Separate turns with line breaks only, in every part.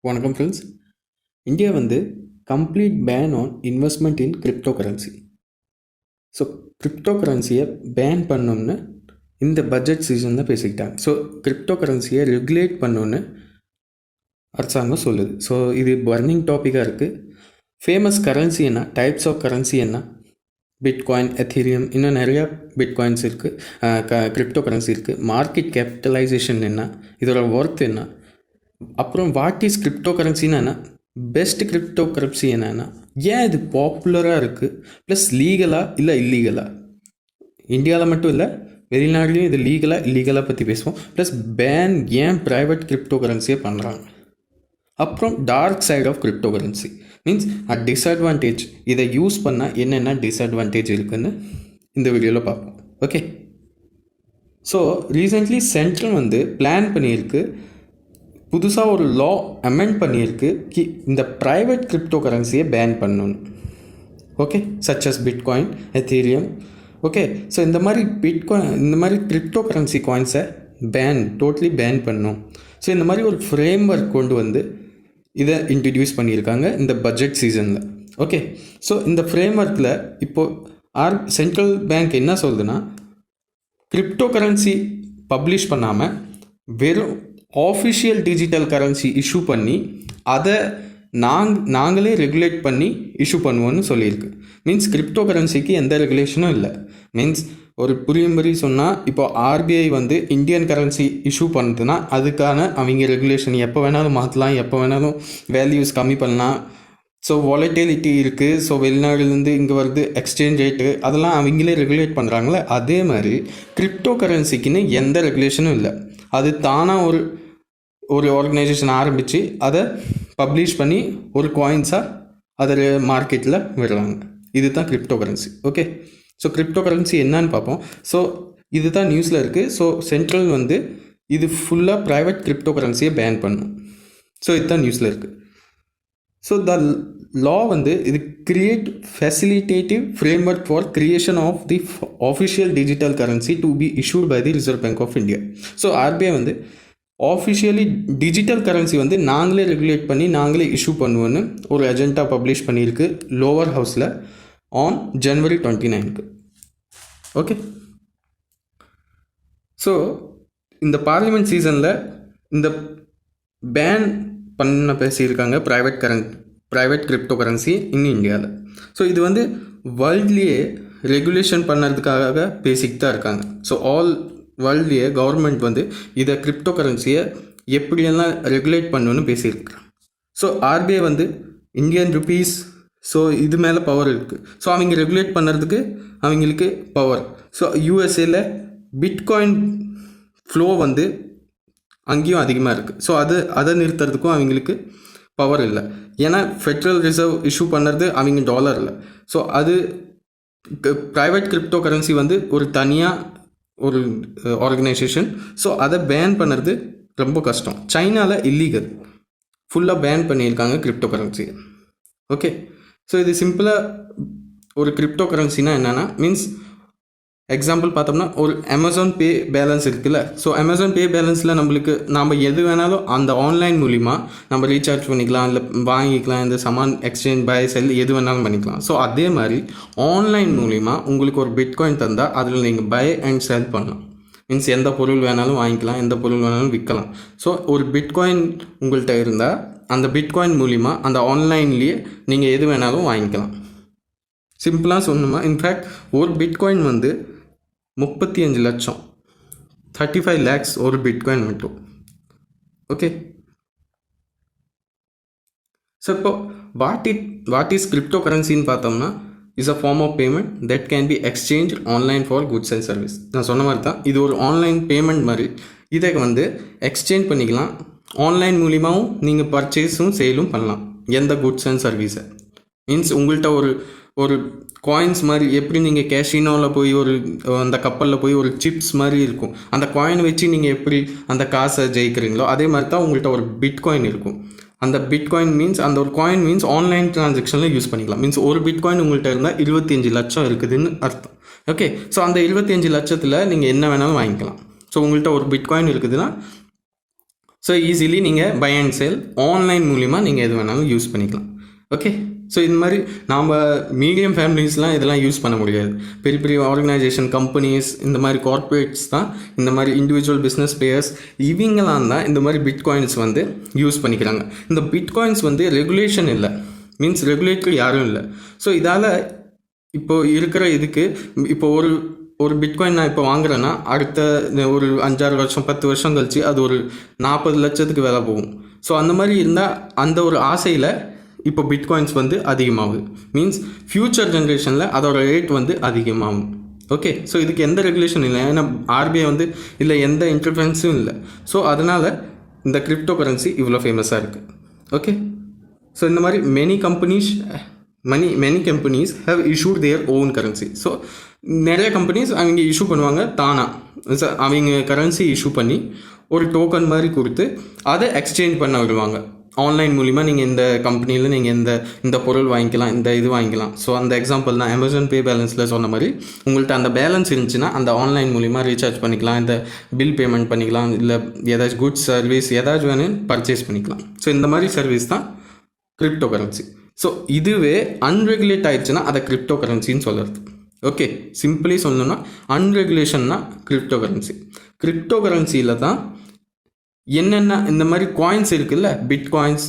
வணக்கம் friends. India complete ban on investment in crypto currency. So crypto கரன்சியை ban பண்ணணுன்னு இந்த பட்ஜெட் சீசன் தான் பேசிக்கிட்டாங்க. ஸோ கிரிப்டோ கரன்சியை ரெகுலேட் பண்ணணுன்னு அரசாங்கம் சொல்லுது. ஸோ இது பர்னிங் டாப்பிக்காக இருக்குது. ஃபேமஸ் கரன்சி என்ன, டைப்ஸ் ஆஃப் கரன்சி என்ன, பிட்காயின், எத்தீரியம், இன்னும் நிறையா பிட்காயின்ஸ் இருக்குது, கிரிப்டோ கரன்சி இருக்குது. மார்க்கெட் கேபிட்டலைசேஷன் என்ன, இதோட ஒர்த் என்ன, அப்புறம் வாட் இஸ் கிரிப்டோ கரன்சின்னா என்ன, பெஸ்ட் கிரிப்டோ கரன்சி என்னென்னா, ஏன் இது பாப்புலராக இருக்குது, ப்ளஸ் லீகலாக இல்லை இல்லீகலாக, இந்தியாவில் மட்டும் இல்லை வெளிநாடுலேயும் இது லீகலாக இல்லீகலாக பற்றி பேசுவோம். ப்ளஸ் பேன் ஏன் ப்ரைவேட் கிரிப்டோ கரன்சியை பண்ணுறாங்க. அப்புறம் dark side of crypto currency means disadvantage, இதை யூஸ் பண்ணால் என்னென்ன டிஸ்அட்வான்டேஜ் இருக்குதுன்னு இந்த வீடியோவில் பார்ப்போம். Okay, so recently central plan பண்ணியிருக்கு, புதுசாக ஒரு லா அமெண்ட் பண்ணியிருக்கு இந்த ப்ரைவேட் கிரிப்டோ கரன்சியை பேன் பண்ணணும். Okay, such as bitcoin, ethereum. Okay, so இந்த மாதிரி கிரிப்டோ கரன்சி காயின்ஸை டோட்டலி பேன் பண்ணணும். ஸோ இந்த மாதிரி ஒரு ஃப்ரேம் ஒர்க் கொண்டு இதை இன்ட்ரடியூஸ் பண்ணியிருக்காங்க இந்த பட்ஜெட் சீசனில். ஓகே, ஸோ இந்த ஃப்ரேம் ஒர்க்கில் இப்போது சென்ட்ரல் பேங்க் என்ன சொல்லுதுன்னா, கிரிப்டோ கரன்சி பப்ளிஷ் பண்ணாமல் வெறும் ஆஃபிஷியல் டிஜிட்டல் கரன்சி இஷ்யூ பண்ணி அதை நாங்களே ரெகுலேட் பண்ணி இஷ்யூ பண்ணுவோன்னு சொல்லியிருக்கு. மீன்ஸ் கிரிப்டோ கரன்சிக்கு எந்த ரெகுலேஷனும் இல்லை. மீன்ஸ் ஒரு புரியும்படி சொன்னால், இப்போ ஆர்பிஐ இந்தியன் கரன்சி இஷ்யூ பண்ணுதுன்னா அதுக்கான அவங்க ரெகுலேஷன் எப்போ வேணாலும் மாற்றலாம், எப்போ வேணாலும் வேல்யூஸ் கம்மி பண்ணலாம். ஸோ வாலட்டிலிட்டி இருக்குது, ஸோ வெளிநாடுலேருந்து இங்கே வருது, எக்ஸ்சேஞ்ச் ரேட்டு, அதெல்லாம் அவங்களே ரெகுலேட் பண்ணுறாங்களே. அதே மாதிரி கிரிப்டோ கரன்சிக்குன்னு எந்த ரெகுலேஷனும் இல்லை. அது தானாக ஒரு ஆர்கனைசேஷன் ஆரம்பித்து அதை பப்ளிஷ் பண்ணி ஒரு காயின்ஸாக அதை மார்க்கெட்டில் விடுறாங்க. இது தான் crypto currency. Okay, so crypto currency என்னன்னு பார்ப்போம். ஸோ இது தான் நியூஸில் இருக்குது. ஸோ சென்ட்ரல் இது ஃபுல்லாக ப்ரைவேட் கிரிப்டோ கரன்சியை பேன் பண்ணும். ஸோ இதுதான் நியூஸில் இருக்குது. ஸோ த லா இது create facilitative framework for creation of the official digital currency to be issued by the Reserve Bank of India. So RBI officially digital currency நாங்களே regulate பண்ணி நாங்களே issue பண்ணுவோன்னு ஒரு அஜெண்டா பப்ளிஷ் பண்ணியிருக்கு lower ஹவுஸில் on January 29. Okay, so இந்த parliament season இந்த pan பண்ண பேசியிருக்காங்க ப்ரைவேட் கிரிப்டோ கரன்சி இன் இந்தியாவில். ஸோ இது வேர்ல்ட்லேயே ரெகுலேஷன் பண்ணுறதுக்காக பேசிக்கிட்டு தான் இருக்காங்க. ஸோ ஆல் வேர்ல்ட்லேயே கவர்மெண்ட் இதை கிரிப்டோ கரன்சியை எப்படியெல்லாம் ரெகுலேட் பண்ணணுன்னு பேசியிருக்காங்க. So RBI Indian rupees, so இது மேலே பவர் இருக்குது. ஸோ அவங்க ரெகுலேட் பண்ணுறதுக்கு அவங்களுக்கு பவர். ஸோ யூஎஸ்ஏல பிட்காயின் ஃப்ளோ அங்கேயும் அதிகமாக இருக்குது. ஸோ அதை நிறுத்துறதுக்கும் அவங்களுக்கு பவர் இல்லை. ஏன்னா ஃபெட்ரல் ரிசர்வ் இஷ்யூ பண்ணுறது அவங்க டாலரில். ஸோ அது ப்ரைவேட் கிரிப்டோ கரன்சி ஒரு தனியாக ஒரு ஆர்கனைசேஷன். ஸோ அதை பேன் பண்ணுறது ரொம்ப கஷ்டம். சைனாவில் இல்லீகல், ஃபுல்லாக பேன் பண்ணியிருக்காங்க கிரிப்டோ கரன்சியை. ஓகே, ஸோ இது சிம்பிளாக ஒரு கிரிப்டோ கரன்சினா என்னென்னா, மீன்ஸ் எக்ஸாம்பிள் பார்த்தோம்னா ஒரு அமேசான் பே பேலன்ஸ் இருக்குல்ல. ஸோ அமேசான் பே பேலன்ஸில் நம்ம எது வேணாலும் அந்த ஆன்லைன் மூலிமா நம்ம ரீசார்ஜ் பண்ணிக்கலாம், இல்லை வாங்கிக்கலாம், இந்த சமான் எக்ஸ்சேஞ்ச் பை செல் எது வேணாலும் பண்ணிக்கலாம். ஸோ அதே மாதிரி ஆன்லைன் மூலிமா உங்களுக்கு ஒரு பிட்காயின் தந்தால் அதில் நீங்கள் பை அண்ட் செல் பண்ணலாம். மீன்ஸ் எந்த பொருள் வேணாலும் வாங்கிக்கலாம், எந்த பொருள் வேணாலும் விற்கலாம். ஸோ ஒரு பிட்காயின் உங்கள்கிட்ட இருந்தால் அந்த பிட்காயின் மூலிமா அந்த ஆன்லைன்லேயே நீங்கள் எது வேணாலும் வாங்கிக்கலாம். சிம்பிளாக சொன்னோமா, இன்ஃபேக்ட் ஒரு பிட்காயின் 35 லட்சம், 35 lakhs ஒரு பிட்காயின் மட்டும். ஓகே, ஸோ இப்போ வாட் இஸ் கிரிப்டோ கரன்சின்னு பார்த்தோம்னா, is a form of payment that can be exchange online for goods and service. நான் சொன்ன மாதிரி தான், இது ஒரு ஆன்லைன் பேமெண்ட் மாதிரி. இதை எக்ஸ்சேஞ்ச் பண்ணிக்கலாம். ஆன்லைன் மூலிமாவும் நீங்கள் பர்ச்சேஸும் சேலும் பண்ணலாம் எந்த குட்ஸ் அண்ட் சர்வீஸை. மீன்ஸ் உங்கள்கிட்ட ஒரு காயின்ஸ் மாதிரி, எப்படி நீங்கள் கேஷினோவில் போய் அந்த கப்பலில் போய் ஒரு சிப்ஸ் மாதிரி இருக்கும், அந்த காயின் வச்சு நீங்கள் எப்படி அந்த காசை ஜெயிக்கிறீங்களோ அதே மாதிரி தான் உங்கள்கிட்ட ஒரு பிட்காயின் இருக்கும். அந்த பிட்காயின் மீன்ஸ் அந்த ஒரு காயின் மீன்ஸ் ஆன்லைன் ட்ரான்சாக்ஷனில் யூஸ் பண்ணிக்கலாம். மீன்ஸ் ஒரு பிட்காயின் உங்கள்கிட்ட இருந்தால் 25 லட்சம் இருக்குதுன்னு அர்த்தம். ஓகே, ஸோ அந்த 25 லட்சத்தில் நீங்கள் என்ன வேணாலும் வாங்கிக்கலாம். ஸோ உங்கள்கிட்ட ஒரு பிட்காயின் இருக்குதுன்னா ஸோ ஈஸிலி நீங்கள் பை அண்ட் சேல் ஆன்லைன் மூலிமா நீங்கள் எது வேணாலும் யூஸ் பண்ணிக்கலாம். ஓகே, ஸோ இந்த மாதிரி நாம் மீடியம் ஃபேமிலிஸ்லாம் இதெல்லாம் யூஸ் பண்ண முடியாது. பெரிய பெரிய ஆர்கனைசேஷன், கம்பெனிஸ், இந்த மாதிரி கார்ப்பரேட்ஸ் தான், இந்த மாதிரி இண்டிவிஜுவல் பிஸ்னஸ் பிளேயர்ஸ், இவங்களாம் தான் இந்த மாதிரி பிட்காயின்ஸ் வந்து யூஸ் பண்ணிக்கிறாங்க. இந்த பிட்காயின்ஸ் வந்து ரெகுலேஷன் இல்லை, மீன்ஸ் ரெகுலேட்டரி யாரும் இல்லை. ஸோ இதால் இப்போது இருக்கிற இதுக்கு இப்போ ஒரு பிட்காயின் நான் இப்போ வாங்குறேன்னா அடுத்த ஒரு 5-6 வருஷம் 10 வருஷம் கழிச்சு அது ஒரு 40 லட்சத்துக்கு விலை போகும். ஸோ அந்த மாதிரி இருந்தால் அந்த ஒரு ஆசையில் இப்போ பிட்காயின்ஸ் வந்து அதிகமாகுது. மீன்ஸ் ஃப்யூச்சர் ஜென்ரேஷனில் அதோட ரேட் வந்து அதிகமாகும். ஓகே, ஸோ இதுக்கு எந்த ரெகுலேஷன் இல்லை, ஏன்னா ஆர்பிஐ வந்து இல்லை, எந்த இன்டர்ஃபரன்ஸும் இல்லை. ஸோ அதனால் இந்த கிரிப்டோ கரன்சி இவ்வளோ ஃபேமஸாக இருக்குது. ஓகே, ஸோ இந்த மாதிரி many companies have issued their own currency. So நிறைய கம்பெனிஸ் அவங்க இஷ்யூ பண்ணுவாங்க தானாக, அவங்க கரன்சி இஷ்யூ பண்ணி ஒரு டோக்கன் மாதிரி கொடுத்து அதை எக்ஸ்சேஞ்ச் பண்ண விடுவாங்க. ஆன்லைன் மூலிமா நீங்கள் இந்த கம்பெனியில் நீங்கள் இந்த பொருள் வாங்கிக்கலாம், இந்த இது வாங்கிக்கலாம். ஸோ அந்த எக்ஸாம்பிள் நான் அமேசான் பே பேலன்ஸில் சொன்ன மாதிரி உங்கள்கிட்ட அந்த பேலன்ஸ் இருந்துச்சுன்னா அந்த ஆன்லைன் மூலிமா ரீசார்ஜ் பண்ணிக்கலாம், இந்த பில் பேமெண்ட் பண்ணிக்கலாம், இல்லை ஏதாச்சும் குட்ஸ் சர்வீஸ் ஏதாச்சும் வேணும் பர்ச்சேஸ் பண்ணிக்கலாம். ஸோ இந்த மாதிரி சர்வீஸ் தான் கிரிப்டோ கரன்சி. ஸோ இதுவே அன்ரெகுலேட் ஆயிடுச்சுன்னா அதை கிரிப்டோ கரன்சின்னு சொல்கிறது. ஓகே, சிம்பிளி சொல்லணும்னா அன்ரெகுலேஷன்னா கிரிப்டோ கரன்சி. கிரிப்டோ கரன்சியில் தான் என்னென்ன இந்த மாதிரி காயின்ஸ் இருக்குல்ல, பிட்காயின்ஸ்,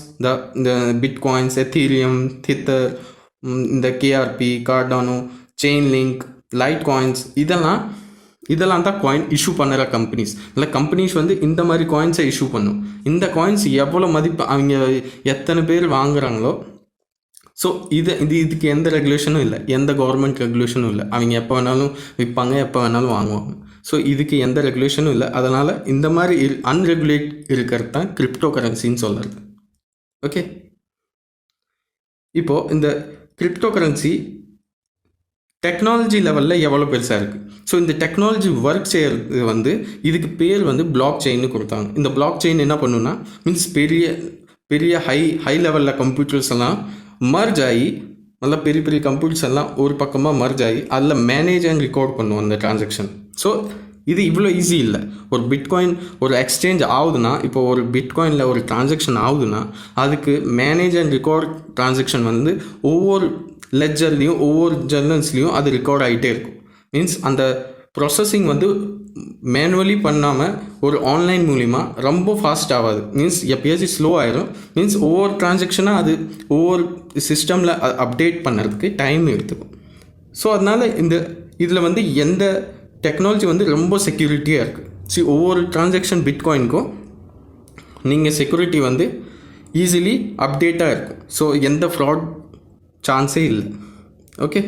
இந்த பிட்காயின்ஸ், எத்தீரியம், தித்தர், இந்த KRP, Cardano, chain link, light coins, இதெல்லாம் தான் காயின் இஷ்யூ பண்ணுற கம்பெனிஸ். இல்லை கம்பெனிஸ் வந்து இந்த மாதிரி காயின்ஸை இஷ்யூ பண்ணும். இந்த காயின்ஸ் எவ்வளோ மதிப்பு, அவங்க எத்தனை பேர் வாங்குறாங்களோ. ஸோ இதுக்கு எந்த ரெகுலேஷனும் இல்லை, எந்த கவர்மெண்ட் ரெகுலேஷனும் இல்லை. அவங்க எப்போ வேணாலும் விற்பாங்க, எப்போ வேணாலும் வாங்குவாங்க. ஸோ இதுக்கு எந்த ரெகுலேஷனும் இல்லை. அதனால் இந்த மாதிரி அன்ரெகுலேட் இருக்கிறது தான் கிரிப்டோ கரன்சின்னு சொல்கிறது. ஓகே, இப்போது இந்த கிரிப்டோ கரன்சி டெக்னாலஜி லெவலில் எவ்வளோ பெருசாக இருக்குது. ஸோ இந்த டெக்னாலஜி ஒர்க் செய்கிறது வந்து இதுக்கு பேர் வந்து பிளாக் செயின்னு கொடுத்தாங்க. இந்த பிளாக் செயின் என்ன பண்ணுன்னா, மீன்ஸ் பெரிய ஹை லெவலில் கம்ப்யூட்டர்ஸ் எல்லாம் மர்ஜ் ஆகி, நல்லா பெரிய பெரிய கம்ப்யூட்டர்ஸ் எல்லாம் ஒரு பக்கமாக மர்ஜ் ஆகி அதில் மேனேஜ் அண்ட் ரெக்கார்ட் பண்ணுவோம் அந்த டிரான்சாக்ஷன். ஸோ இது இவ்வளோ ஈஸி இல்லை. ஒரு பிட்காயின் ஒரு எக்ஸ்சேஞ்ச் ஆகுதுன்னா, இப்போ ஒரு பிட்காயினில் ஒரு டிரான்சாக்ஷன் ஆகுதுன்னா அதுக்கு மேனேஜ் அண்ட் ரெக்கார்ட் டிரான்சாக்ஷன் வந்து ஒவ்வொரு லெட்ஜர்லேயும் ஒவ்வொரு ஜர்னல்ஸ்லேயும் அது ரெக்கார்ட் ஆகிட்டே இருக்கும். மீன்ஸ் அந்த ப்ராசஸிங் வந்து மேனுவலி பண்ணாமல் ஒரு ஆன்லைன் மூலிமா ரொம்ப ஃபாஸ்ட் ஆகாது. மீன்ஸ் எப்பயாச்சும் ஸ்லோ ஆயிரும். மீன்ஸ் ஒவ்வொரு டிரான்சாக்ஷனாக அது ஒவ்வொரு சிஸ்டமில் அப்டேட் பண்ணுறதுக்கு டைம் எடுத்துக்கும். ஸோ அதனால் இதில் வந்து எந்த டெக்னாலஜி வந்து ரொம்ப செக்யூரிட்டியாக இருக்குது. ஒவ்வொரு டிரான்சாக்ஷன் பிட்காயினுக்கும் நீங்கள் செக்யூரிட்டி வந்து ஈஸிலி அப்டேட்டாக இருக்கும். ஸோ எந்த ஃப்ராட் சான்ஸே இல்லை. Okay,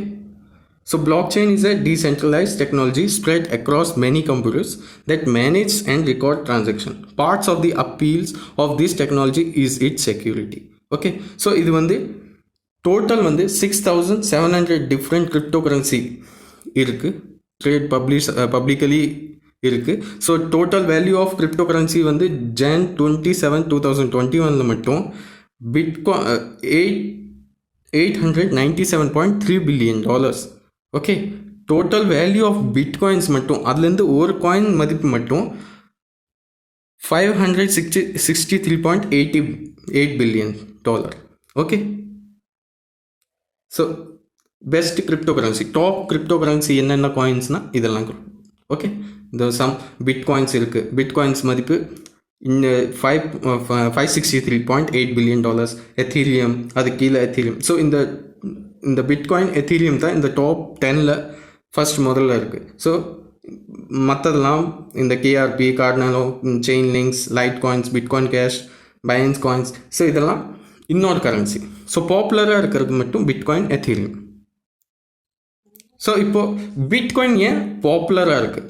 so blockchain is a decentralized technology spread across many computers that manage and record transactions. Parts of the appeals of this technology is its security. Okay, so இது வந்து total வந்து 6700 different crypto currency இருக்குது, trade publicly இருக்குது. So total value of crypto currency வந்து Jan 27, 2021 மட்டும் $897.3 billion. Okay, total value of bitcoins மட்டும், அதுலேருந்து ஒரு காயின் மதிப்பு மட்டும் $563.88 billion. Okay, so best crypto currency, top crypto currency என்னென்ன காயின்ஸ்னால் இதெல்லாம். ஓகே, இந்த சம் பிட்காயின்ஸ் இருக்குது. பிட்காயின்ஸ் மதிப்பு $563.8 billion. எத்தீரியம், அது கீழே எத்தீரியம். ஸோ இந்த பிட்காயின் எத்தீரியம் தான் இந்த டாப் 10ல் முதல்ல இருக்குது. ஸோ மற்றதெல்லாம் இந்த KRP, Cardano, chain links, light coins, bitcoin cash, finance coins. So இதெல்லாம் இன்னொரு கரன்சி. ஸோ பாப்புலராக இருக்கிறது மட்டும் பிட்காயின், எத்தீரியம். ஸோ இப்போது பிட்காயின் ஏன் பாப்புலராக இருக்குது,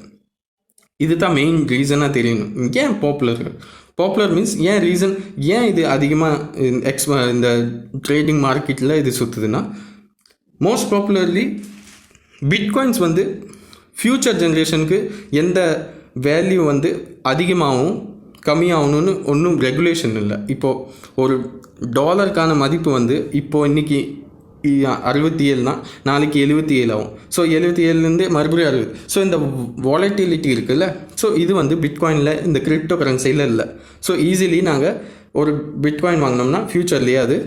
இது தான் மெயின் ரீசனாக தெரியணும். ஏன் பாப்புலர் மீன்ஸ் ஏன் ரீசன், ஏன் இது அதிகமாக இந்த ட்ரேடிங் மார்க்கெட்டில் இது சுற்றுதுன்னா, மோஸ்ட் பாப்புலர்லி பிட்காயின்ஸ் வந்து ஃப்யூச்சர் ஜென்ரேஷனுக்கு எந்த வேல்யூ வந்து அதிகமாகவும் கம்மியாகணும்னு ஒன்றும் ரெகுலேஷன் இல்லை. இப்போது ஒரு டாலருக்கான மதிப்பு வந்து இப்போது இன்றைக்கி 67 தான், நாளைக்கு 77 ஆகும். ஸோ 77லேருந்து மறுபடியும் 60. ஸோ இந்த வாலட்டிலிட்டி இருக்குல்ல, ஸோ இது வந்து பிட்காயினில் இந்த கிரிப்டோ கரன்சியில் இல்லை. ஸோ ஈஸிலி நாங்கள் ஒரு பிட்காயின் வாங்கினோம்னா ஃப்யூச்சர்லேயே அது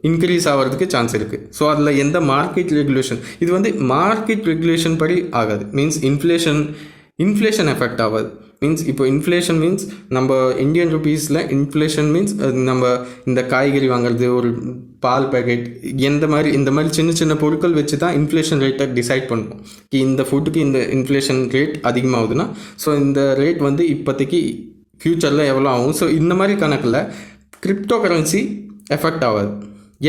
இன்க்ரீஸ் ஆகிறதுக்கு சான்ஸ் இருக்குது. ஸோ அதில் எந்த மார்க்கெட் ரெகுலேஷன், இது வந்து மார்க்கெட் ரெகுலேஷன் படி ஆகாது. மீன்ஸ் இன்ஃப்ளேஷன் எஃபெக்ட் ஆகாது. மீன்ஸ் இப்போ இன்ஃப்ளேஷன் மீன்ஸ் நம்ம இந்தியன் ருபீஸில் இன்ஃப்ளேஷன் மீன்ஸ் நம்ம இந்த காய்கறி வாங்குறது, ஒரு பால் பேக்கெட், இந்த மாதிரி சின்ன சின்ன பொருட்கள் வச்சு தான் இன்ஃப்ளேஷன் ரேட்டை டிசைட் பண்ணுவோம். இந்த ஃபுட்டுக்கு இந்த இன்ஃப்ளேஷன் ரேட் அதிகமாகுதுன்னா ஸோ இந்த ரேட் வந்து இப்போதைக்கு ஃப்யூச்சரில் எவ்வளோ ஆகும். ஸோ இந்த மாதிரி கணக்கில் கிரிப்டோ கரன்சி எஃபெக்ட் ஆகாது.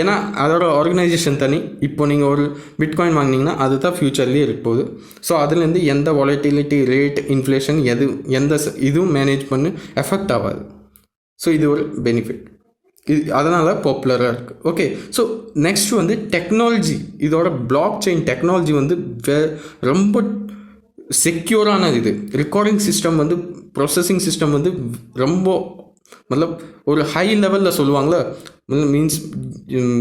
ஏன்னா அதோட ஆர்கனைசேஷன் தனி. இப்போ நீங்கள் ஒரு பிட்காயின் வாங்கினீங்கன்னா அது தான் ஃப்யூச்சர்லேயே இருக்க போகுது. ஸோ அதுலேருந்து எந்த வாலட்டிலிட்டி ரேட், இன்ஃப்ளேஷன் எந்த இதுவும் மேனேஜ் பண்ணி எஃபெக்ட் ஆகாது. ஸோ இது ஒரு பெனிஃபிட், இது அதனால் பாப்புலராக இருக்குது. ஓகே, ஸோ நெக்ஸ்ட் வந்து டெக்னாலஜி. இதோட பிளாக் செயின் டெக்னாலஜி வந்து ரொம்ப செக்யூரான இது. ரெக்கார்டிங் சிஸ்டம் வந்து, ப்ராசஸிங் சிஸ்டம் வந்து ரொம்ப மਤਲਬ ஒரு ஹை லெவலில் சொல்லுவாங்களே, மீன்ஸ்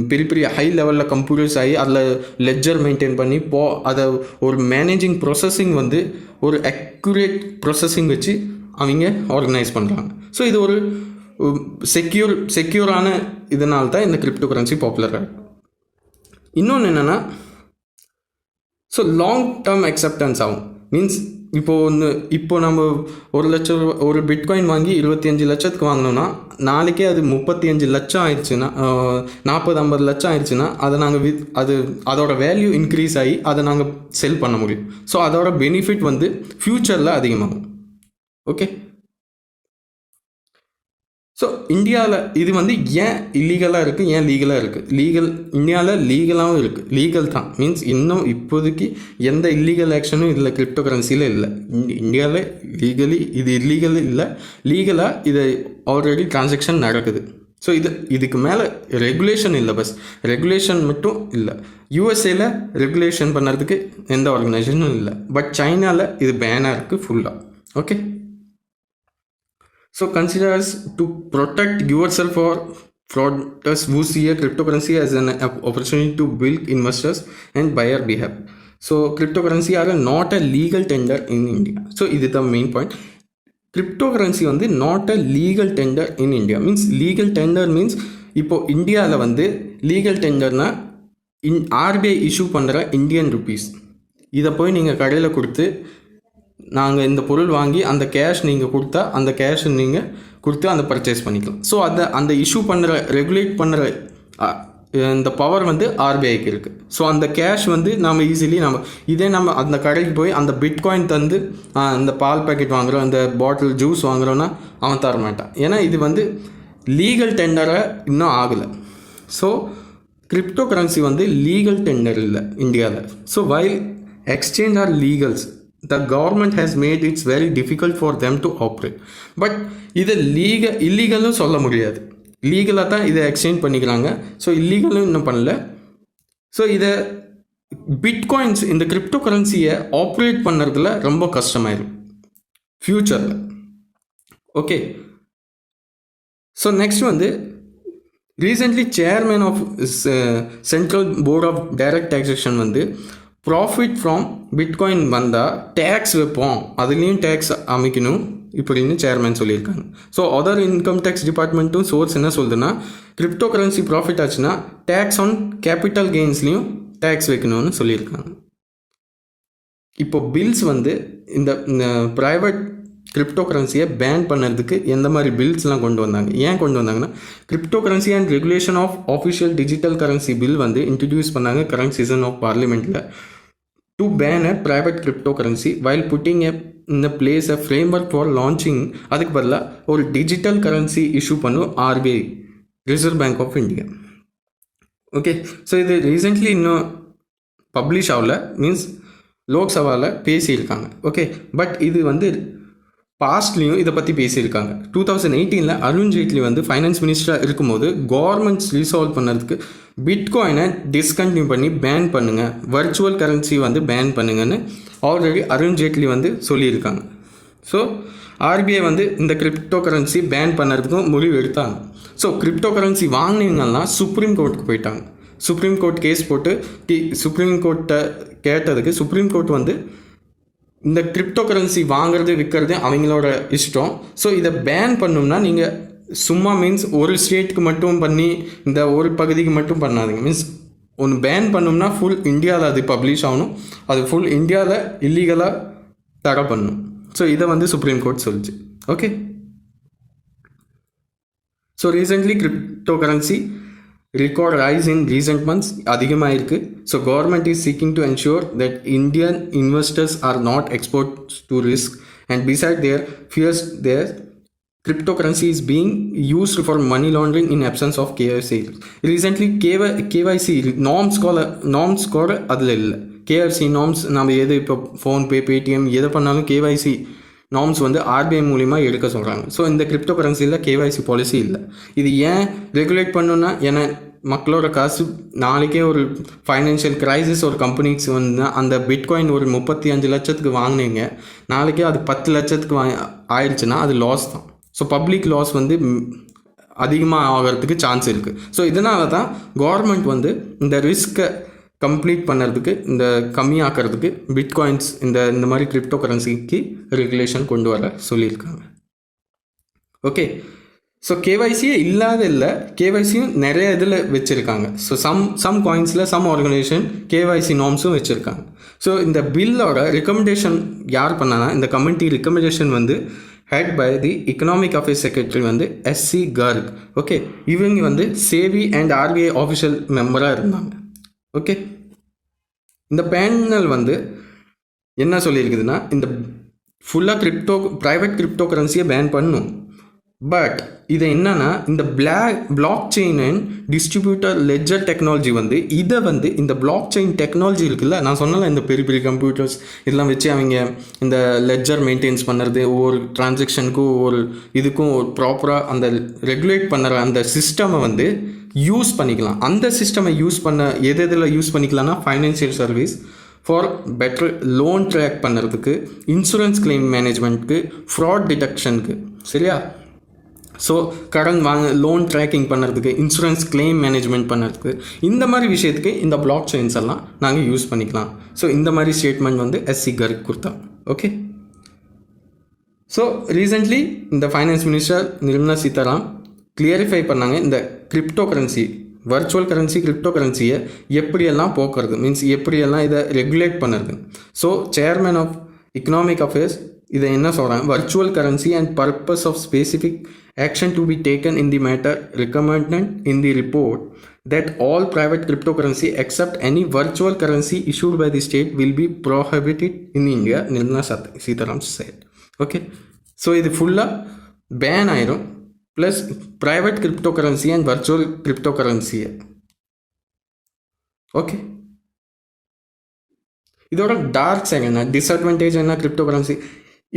பெரிய ஹை லெவலில் கம்ப்யூட்டர்ஸ் ஆகி அதில் லெட்ஜர் மெயின்டைன் பண்ணி அதை ஒரு மேனேஜிங் ப்ராசஸிங் வந்து ஒரு அக்யூரேட் ப்ராசஸிங் வச்சு அவங்க ஆர்கனைஸ் பண்ணுறாங்க. ஸோ இது ஒரு செக்யூரான இதனால தான் இந்த கிரிப்டோ கரன்சி பாப்புலராக இருக்குது. இன்னொன்று என்னென்னா, ஸோ லாங் டேர்ம் அக்செப்டன்ஸ் ஆகும். மீன்ஸ் இப்போ நம்ம 1 லட்சம் ஒரு பிட்காயின் வாங்கி 25 லட்சத்துக்கு வாங்கினோன்னா நாளைக்கே அது 35 லட்சம் ஆயிடுச்சுன்னா, 40-50 லட்சம் ஆயிடுச்சுன்னா அதை நாங்கள் அதோட வேல்யூ இன்க்ரீஸ் ஆகி அதை நாங்கள் செல் பண்ண முடியும். ஸோ அதோட பெனிஃபிட் வந்து ஃப்யூச்சரில் அதிகமாகும். ஓகே, ஸோ இந்தியாவில் இது வந்து ஏன் இல்லீகலாக இருக்குது, ஏன் லீகலாக இருக்குது? இந்தியாவில் லீகலாகவும் இருக்குது. லீகல் தான், மீன்ஸ் இன்னும் இப்போதைக்கு எந்த இல்லீகல் ஆக்ஷனும் இதில் கிரிப்டோ கரன்சியில் இல்லை. இந்தியாவில் லீகலி இது இல்லீகல் இல்லை, லீகலாக இது ஆல்ரெடி டிரான்சாக்ஷன் நடக்குது. ஸோ இதுக்கு மேலே ரெகுலேஷன் இல்லை, பஸ் ரெகுலேஷன் மட்டும் இல்லை. யூஎஸ்ஏல ரெகுலேஷன் பண்ணுறதுக்கு எந்த ஆர்கனைசேஷனும் இல்லை. பட் சைனாவில் இது பேனாக இருக்குது ஃபுல்லாக. Okay, so consider as to protect yourself or fraudsters who see a cryptocurrency as an opportunity to build investors and buyer behavior. So cryptocurrency are not a legal tender in India. So this is the main point. Cryptocurrency வந்து not a legal tender in India. Means legal tender means இப்போ இந்தியாவில் வந்து legal டெண்டர்னா RBI issue பண்ணுற Indian rupees, இதை போய் நீங்கள் கடையில் கொடுத்து நாங்கள் இந்த பொருள் வாங்கி அந்த கேஷ் நீங்கள் கொடுத்தா அந்த கேஷ் நீங்கள் கொடுத்து அந்த பர்ச்சேஸ் பண்ணிக்கலாம். ஸோ அந்த இஷ்யூ பண்ணுற ரெகுலேட் பண்ணுற இந்த பவர் வந்து ஆர்பிஐக்கு இருக்குது. ஸோ அந்த கேஷ் வந்து நம்ம ஈஸிலி நம்ம அந்த கடைக்கு போய் அந்த பிட்காயின் தந்து இந்த பால் பேக்கெட் வாங்குகிறோம், இந்த பாட்டில் ஜூஸ் வாங்குகிறோன்னா அவன் தர மாட்டான். ஏன்னா இது வந்து லீகல் டெண்டராக இன்னும் ஆகலை. ஸோ கிரிப்டோ கரன்சி வந்து லீகல் டெண்டர் இல்லை இந்தியாவில். So while exchange are legals, the government has made it very difficult for them to operate. But இதை இல்லீகலும் சொல்ல முடியாது, லீகலாக தான் இதை எக்ஸ்சேஞ்ச் பண்ணிக்கிறாங்க. ஸோ இல்லீகலும் இன்னும் பண்ணல. ஸோ இதை பிட்காயின்ஸ் இந்த கிரிப்டோ கரன்சியை ஆப்ரேட் பண்ணுறதுல ரொம்ப கஷ்டமாயிடும் ஃப்யூச்சரில். ஓகே, ஸோ நெக்ஸ்ட் வந்து recently chairman of central board of direct taxation வந்து ப்ராஃபிட் ஃப்ரம் பிட்காயின் வந்தால் டேக்ஸ் வைப்போம், அதுலேயும் டேக்ஸ் அமைக்கணும் இப்படின்னு சேர்மேன் சொல்லியிருக்காங்க. ஸோ அதர் இன்கம் டேக்ஸ் டிபார்ட்மெண்ட்டும் சோர்ஸ் என்ன சொல்லுதுன்னா, கிரிப்டோ கரன்சி ப்ராஃபிட் ஆச்சுன்னா டேக்ஸ் ஆன் கேபிட்டல் கெயின்ஸ்லேயும் டேக்ஸ் வைக்கணும்னு சொல்லியிருக்காங்க. இப்போ பில்ஸ் வந்து இந்த ப்ரைவேட் கிரிப்டோ கரன்சியை பேன் பண்ணுறதுக்கு எந்த மாதிரி பில்ஸ்லாம் கொண்டு வந்தாங்க, ஏன் கொண்டு வந்தாங்கன்னா, crypto currency and regulation of official digital currency bill வந்து இன்ட்ரடியூஸ் பண்ணாங்க கரண்ட் சீசன் ஆஃப் பார்லிமெண்ட்டில் to ban a private crypto currency while putting இந்த place a framework for launching. அதுக்கு பதிலாக ஒரு டிஜிட்டல் கரன்சி இஷ்யூ பண்ணும் RBI, Reserve Bank of India. Okay, so இது recently இன்னும் பப்ளிஷ் ஆகல, மீன்ஸ் லோக்சபாவில் பேசியிருக்காங்க. ஓகே, பட் இது வந்து பாஸ்ட்லேயும் இதை பற்றி பேசியிருக்காங்க. 2018 அருண் ஜேட்லி வந்து ஃபைனான்ஸ் மினிஸ்டராக இருக்கும்போது கவர்மெண்ட்ஸ் ரீசால்வ் பண்ணுறதுக்கு பிட்காயினை டிஸ்கண்டினியூ பண்ணி பேன் பண்ணுங்கள், வர்ச்சுவல் கரன்சி வந்து பேன் பண்ணுங்கன்னு ஆல்ரெடி அருண் ஜேட்லி வந்து சொல்லியிருக்காங்க. ஸோ ஆர்பிஐ வந்து இந்த கிரிப்டோ கரன்சி பேன் பண்ணுறதுக்கும் முடிவு எடுத்தாங்க. ஸோ கிரிப்டோ கரன்சி வாங்கினீங்கன்னா சுப்ரீம் கோர்ட்டுக்கு போயிட்டாங்க. சுப்ரீம் கோர்ட் கேஸ் போட்டு சுப்ரீம் கோர்ட்டை கேட்டதுக்கு சுப்ரீம் கோர்ட் வந்து இந்த கிரிப்டோ கரன்சி வாங்குறது விற்கிறது அவங்களோட இஷ்டம். ஸோ இதை பேன் பண்ணோம்னா நீங்கள் சும்மா மீன்ஸ் ஒரு ஸ்டேட்டுக்கு மட்டும் பண்ணி இந்த ஒரு பகுதிக்கு மட்டும் பண்ணாதீங்க. மீன்ஸ் ஒன்று பேன் பண்ணோம்னா ஃபுல் இந்தியாவில் அது பப்ளிஷ் ஆகணும், அது ஃபுல் இந்தியாவில் இல்லீகலாக தடை பண்ணணும். ஸோ இதை வந்து சுப்ரீம் கோர்ட் சொல்லிச்சு. Okay, so recently crypto currency record rise in recent months அதிகமாக இருக்குது. So government is seeking to ensure that Indian investors are not export to risk and beside their fears their cryptocurrency is being used for money laundering in absence of KYC. Recently KYC norms கூட அதில் இல்லை. KYC norms நம்ம எது இப்போ PhonePe Paytm எதை பண்ணாலும் KYC norms வந்து RBI மூலிமா எடுக்க சொல்கிறாங்க. ஸோ இந்த கிரிப்டோ கரன்சியில் KYC பாலிசி இல்லை. இது ஏன் ரெகுலேட் பண்ணணுன்னா, ஏன்னா மக்களோட காசு நாளைக்கே ஒரு ஃபைனான்ஷியல் க்ரைசிஸ் ஒரு கம்பெனிஸ் வந்து அந்த பிட்காயின் ஒரு 35 லட்சத்துக்கு வாங்கினீங்க, நாளைக்கே அது 10 லட்சத்துக்கு ஆயிடுச்சுன்னா அது லாஸ் தான். ஸோ பப்ளிக் லாஸ் வந்து அதிகமாக ஆகிறதுக்கு சான்ஸ் இருக்குது. ஸோ இதனால தான் கவர்மெண்ட் வந்து இந்த ரிஸ்க்கை கம்ப்ளீட் பண்ணுறதுக்கு, இந்த கம்மியாக்கிறதுக்கு பிட்காயின்ஸ் இந்த மாதிரி கிரிப்டோ கரன்சிக்கு ரெகுலேஷன் கொண்டு வர சொல்லியிருக்காங்க. ஓகே, ஸோ கேவைசியே இல்லாத இல்லை, கேவைசியும் நிறைய இதில் வச்சுருக்காங்க. ஸோ சம் காயின்ஸில் சம் ஆர்கனைசேஷன் கேவைசி நார்ம்ஸும் வச்சுருக்காங்க. ஸோ இந்த பில்லோட ரெக்கமெண்டேஷன் யார் பண்ணானா, இந்த கமிட்டி ரெக்கமெண்டேஷன் வந்து head by the economic affairs secretary வந்து SC Garg. ஓகே, இவங்க வந்து சேவி அண்ட் RBI ஆஃபிஷியல் மெம்பராக இருந்தாங்க. ஓகே, இந்த பேனல் வந்து என்ன சொல்லியிருக்குதுன்னா, இந்த ஃபுல்லாக ப்ரைவேட் கிரிப்டோ கரன்சியை பேன் பண்ணும். பட் இது என்னன்னா, இந்த block chain and distributor ledger technology வந்து இதை வந்து இந்த பிளாக் செயின் டெக்னாலஜி இருக்குல்ல, நான் சொன்னல இந்த பெரிய பெரிய கம்ப்யூட்டர்ஸ் இதெல்லாம் வச்சு அவங்க இந்த லெட்ஜர் மெயின்டைன்ஸ் பண்ணுறது, ஒவ்வொரு டிரான்சாக்ஷனுக்கும் ஒவ்வொரு இதுக்கும் ஒரு ப்ராப்பராக அந்த ரெகுலேட் பண்ணுற அந்த சிஸ்டமை வந்து யூஸ் பண்ணிக்கலாம். அந்த சிஸ்டமை யூஸ் பண்ண எதில் யூஸ் பண்ணிக்கலாம்னா, financial service for better loan track பண்ணுறதுக்கு, இன்சூரன்ஸ் கிளைம் மேனேஜ்மெண்ட்டுக்கு, ஃப்ராட் டிடெக்ஷனுக்கு, சரியா? ஸோ கடன் லோன் ட்ராக்கிங் பண்ணுறதுக்கு, இன்சூரன்ஸ் கிளைம் மேனேஜ்மெண்ட் பண்ணுறதுக்கு, இந்த மாதிரி விஷயத்துக்கு இந்த பிளாக் செயின்ஸ் எல்லாம் நாங்கள் யூஸ் பண்ணிக்கலாம். ஸோ இந்த மாதிரி ஸ்டேட்மெண்ட் வந்து SC Garg கொடுத்தோம். ஓகே, ஸோ ரீசெண்ட்லி இந்த finance minister Nirmala Sitharaman clarify பண்ணாங்க, இந்த crypto currency virtual currency crypto கரன்சியை எப்படியெல்லாம் போக்குறது, மீன்ஸ் எப்படியெல்லாம் இதை ரெகுலேட் பண்ணுறது. So chairman of economic affairs இதை என்ன சொல்கிறாங்க, virtual currency and purpose of specific action to be taken in the matter recommended in the report that all private cryptocurrency except any virtual currency issued by the state will be prohibited in India, Nirmala Sitharaman said. Okay, so இது ஃபுல்லாக ban ஆயிரும், plus private cryptocurrency and virtual கிரிப்டோகரன்சியை. Okay, இதோட dark side என்ன, disadvantage என்ன cryptocurrency?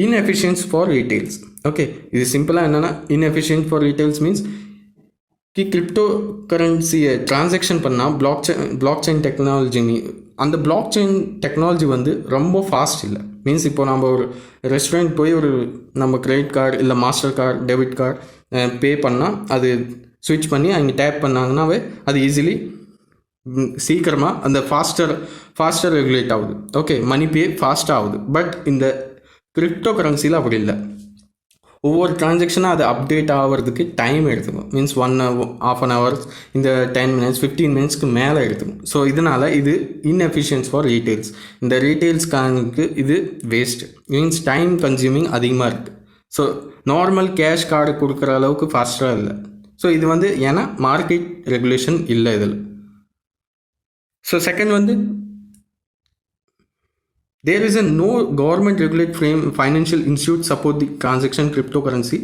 inefficient for retails. Okay, இது சிம்பிளாக என்னென்னா, inefficient for retails means crypto கரன்சியை டிரான்சாக்ஷன் பண்ணால் பிளாக் செயின் டெக்னாலஜி, அந்த பிளாக் செயின் டெக்னாலஜி வந்து ரொம்ப ஃபாஸ்ட் இல்லை. மீன்ஸ் இப்போ நம்ம ஒரு ரெஸ்டாரண்ட் போய் ஒரு நம்ம கிரெடிட் கார்டு இல்லை மாஸ்டர் கார்டு டெபிட் கார்டு பே பண்ணால் அது ஸ்விட்ச் பண்ணி அவங்க டேப் பண்ணாங்கன்னாவே அது ஈஸிலி சீக்கிரமாக அந்த ஃபாஸ்டர் ரெகுலேட் ஆகுது. ஓகே, மணி பே ஃபாஸ்ட்டாக ஆகுது. பட் இந்த கிரிப்டோ கரன்சியில் அப்படி இல்லை. ஒவ்வொரு டிரான்சாக்ஷனாக அது அப்டேட் ஆகிறதுக்கு டைம் எடுத்துக்கும். Means 1 hour, half an hour, இந்த 10 minutes 15 minutesக்கு மேலே எடுத்துக்கும். ஸோ இதனால் இது இன்எஃபிஷியன்ஸ் ஃபார் ரீட்டெயில்ஸ். இந்த ரீட்டெயில்ஸ்காரனுக்கு இது வேஸ்ட்டு, மீன்ஸ் டைம் கன்சியூமிங் அதிகமாக இருக்குது. ஸோ நார்மல் கேஷ் கார்டு கொடுக்குற அளவுக்கு ஃபாஸ்ட்டாக இல்லை. ஸோ இது வந்து ஏன்னா மார்க்கெட் ரெகுலேஷன் இல்லை இதில். ஸோ செகண்ட் வந்து there is a no government regulate frame financial institute support the transaction cryptocurrency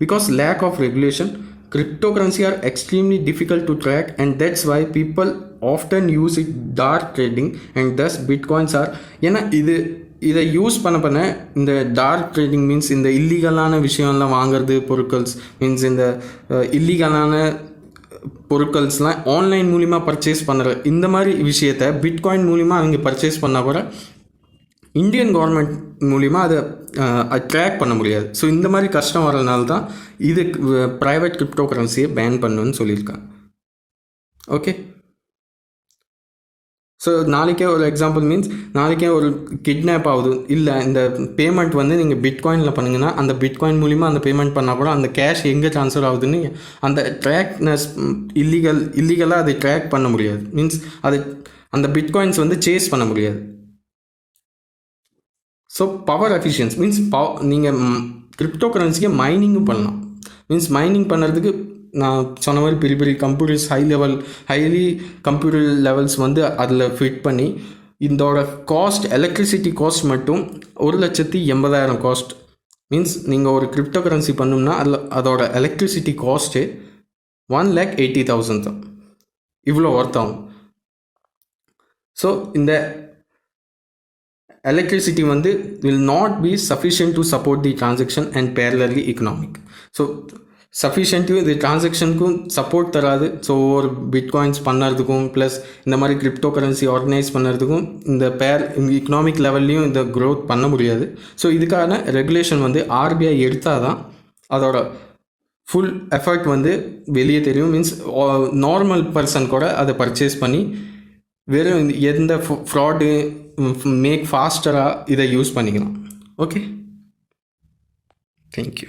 because lack of regulation. Cryptocurrency are extremely difficult to track and that's why people often use it dark trading and thus bitcoins are ஏன்னா இதை use பண்ண இந்த dark trading means இந்த இல்லீகலான விஷயம்லாம் வாங்குறது, பொருட்கள்ஸ் means இந்த இல்லீகலான பொருட்கள்ஸ்லாம் online மூலிமா purchase பண்ணுற இந்த மாதிரி விஷயத்தை பிட்காயின் மூலிமா அவங்க பர்ச்சேஸ் பண்ணால் கூட இந்தியன் கவர்மெண்ட் மூலிமா அதை ட்ராக் பண்ண முடியாது. ஸோ இந்த மாதிரி கஷ்டம் வரதுனால தான் இது ப்ரைவேட் கிரிப்டோ கரன்சியை பேன் பண்ணுன்னு சொல்லியிருக்காங்க. ஓகே, ஸோ நாளைக்கே ஒரு எக்ஸாம்பிள் மீன்ஸ் நாளைக்கே ஒரு கிட்னாப் ஆகுது, இல்லை இந்த பேமெண்ட் வந்து நீங்கள் பிட்காயினில் பண்ணுங்கன்னா அந்த பிட்காயின் மூலிமா அந்த பேமெண்ட் பண்ணால் கூட அந்த கேஷ் எங்கே ட்ரான்ஸ்ஃபர் ஆகுதுன்னு அந்த ட்ராக்னஸ் இல்லீகலாக அதை ட்ராக் பண்ண முடியாது. மீன்ஸ் அது அந்த பிட்காயின்ஸ் வந்து சேஸ் பண்ண முடியாது. ஸோ பவர் எஃபிஷியன்ஸ் மீன்ஸ் நீங்கள் கிரிப்டோ கரன்சிக்கு மைனிங்கும் பண்ணலாம். மீன்ஸ் மைனிங் பண்ணுறதுக்கு நான் சொன்ன மாதிரி பெரிய பெரிய கம்ப்யூட்டர்ஸ் ஹைலி கம்ப்யூட்டர் லெவல்ஸ் வந்து அதில் ஃபிட் பண்ணி இதோட காஸ்ட் எலக்ட்ரிசிட்டி காஸ்ட் மட்டும் 1,80,000 காஸ்ட். மீன்ஸ் நீங்கள் ஒரு கிரிப்டோ கரன்சி பண்ணோம்னா அதோட எலக்ட்ரிசிட்டி காஸ்ட்டு 1,80,000 தான். இவ்வளோ ஒர்த் ஆகும். ஸோ இந்த electricity வந்து will not be sufficient to support the transaction and parallelly economic. So sufficient இது டிரான்சாக்ஷனுக்கும் சப்போர்ட் தராது. ஸோ ஒரு பிட்காயின்ஸ் பண்ணுறதுக்கும் ப்ளஸ் இந்த மாதிரி கிரிப்டோ கரன்சி ஆர்கனைஸ் பண்ணுறதுக்கும் இந்த எக்கனாமிக் லெவல்லையும் இந்த க்ரோத் பண்ண முடியாது. ஸோ இதுக்கான ரெகுலேஷன் வந்து ஆர்பிஐ எடுத்தால் தான் அதோட ஃபுல் எஃபர்ட் வந்து வெளியே தெரியும். மீன்ஸ் நார்மல் பர்சன் கூட அதை பர்ச்சேஸ் பண்ணி வெறும் எந்த ஃப்ராடு மேக் ஃபாஸ்டராக இதை யூஸ் பண்ணிக்கலாம். Okay, thank you.